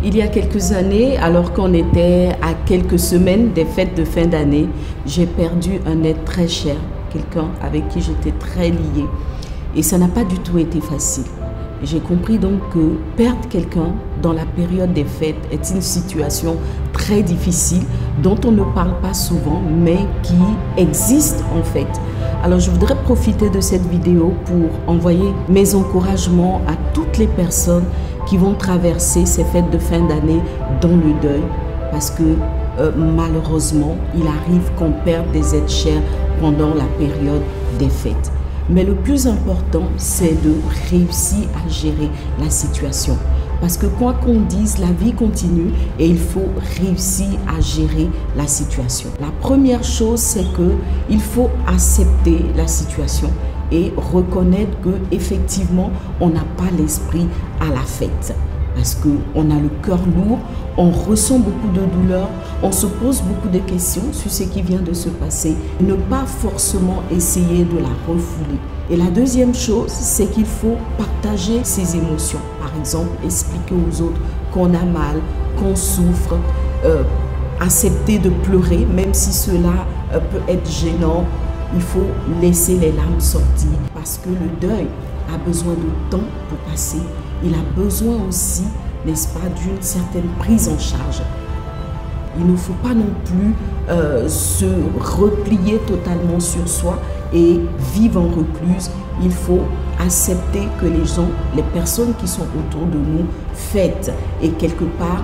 Il y a quelques années, alors qu'on était à quelques semaines des fêtes de fin d'année, j'ai perdu un être très cher, quelqu'un avec qui j'étais très liée. Et ça n'a pas du tout été facile. J'ai compris donc que perdre quelqu'un dans la période des fêtes est une situation très difficile dont on ne parle pas souvent mais qui existe en fait. Alors je voudrais profiter de cette vidéo pour envoyer mes encouragements à toutes les personnes qui vont traverser ces fêtes de fin d'année dans le deuil parce que malheureusement il arrive qu'on perde des êtres chers pendant la période des fêtes. Mais le plus important, c'est de réussir à gérer la situation. Parce que quoi qu'on dise, la vie continue et il faut réussir à gérer la situation. La première chose, c'est qu'il faut accepter la situation et reconnaître qu'effectivement, on n'a pas l'esprit à la fête. Parce qu'on a le cœur lourd, on ressent beaucoup de douleur, on se pose beaucoup de questions sur ce qui vient de se passer. Ne pas forcément essayer de la refouler. Et la deuxième chose, c'est qu'il faut partager ses émotions. Par exemple, expliquer aux autres qu'on a mal, qu'on souffre, accepter de pleurer, même si cela peut être gênant. Il faut laisser les larmes sortir parce que le deuil a besoin de temps pour passer. Il a besoin aussi, n'est-ce pas, d'une certaine prise en charge. Il ne faut pas non plus se replier totalement sur soi et vivre en recluse. Il faut accepter que les personnes qui sont autour de nous fêtent. Et quelque part,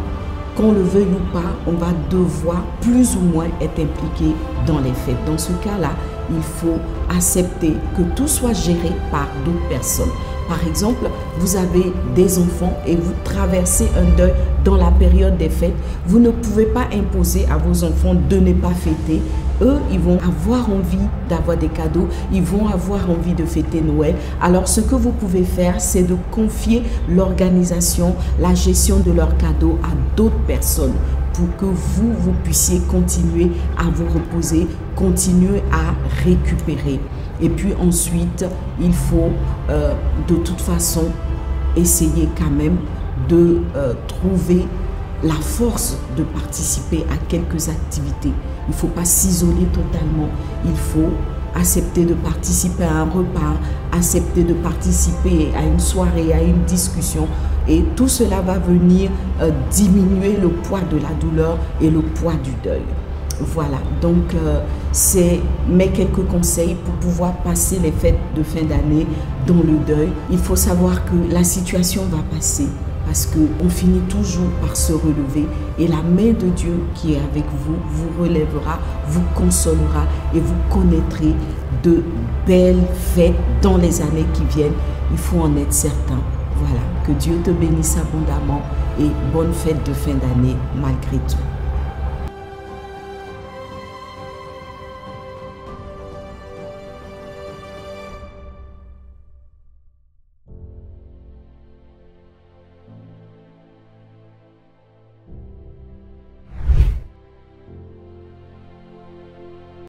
qu'on le veuille ou pas, on va devoir plus ou moins être impliqué dans les fêtes. Dans ce cas-là, il faut accepter que tout soit géré par d'autres personnes. Par exemple, vous avez des enfants et vous traversez un deuil dans la période des fêtes. Vous ne pouvez pas imposer à vos enfants de ne pas fêter. Eux, ils vont avoir envie d'avoir des cadeaux, ils vont avoir envie de fêter Noël. Alors, ce que vous pouvez faire, c'est de confier l'organisation, la gestion de leurs cadeaux à d'autres personnes pour que vous puissiez continuer à vous reposer, continuer à récupérer. Et puis ensuite, il faut de toute façon essayer quand même de trouver la force de participer à quelques activités. Il ne faut pas s'isoler totalement. Il faut accepter de participer à un repas, accepter de participer à une soirée, à une discussion. Et tout cela va venir diminuer le poids de la douleur et le poids du deuil. Voilà, donc c'est mes quelques conseils pour pouvoir passer les fêtes de fin d'année dans le deuil. Il faut savoir que la situation va passer parce qu'on finit toujours par se relever et la main de Dieu qui est avec vous, vous relèvera, vous consolera et vous connaîtrez de belles fêtes dans les années qui viennent. Il faut en être certain. Voilà, que Dieu te bénisse abondamment et bonne fête de fin d'année malgré tout.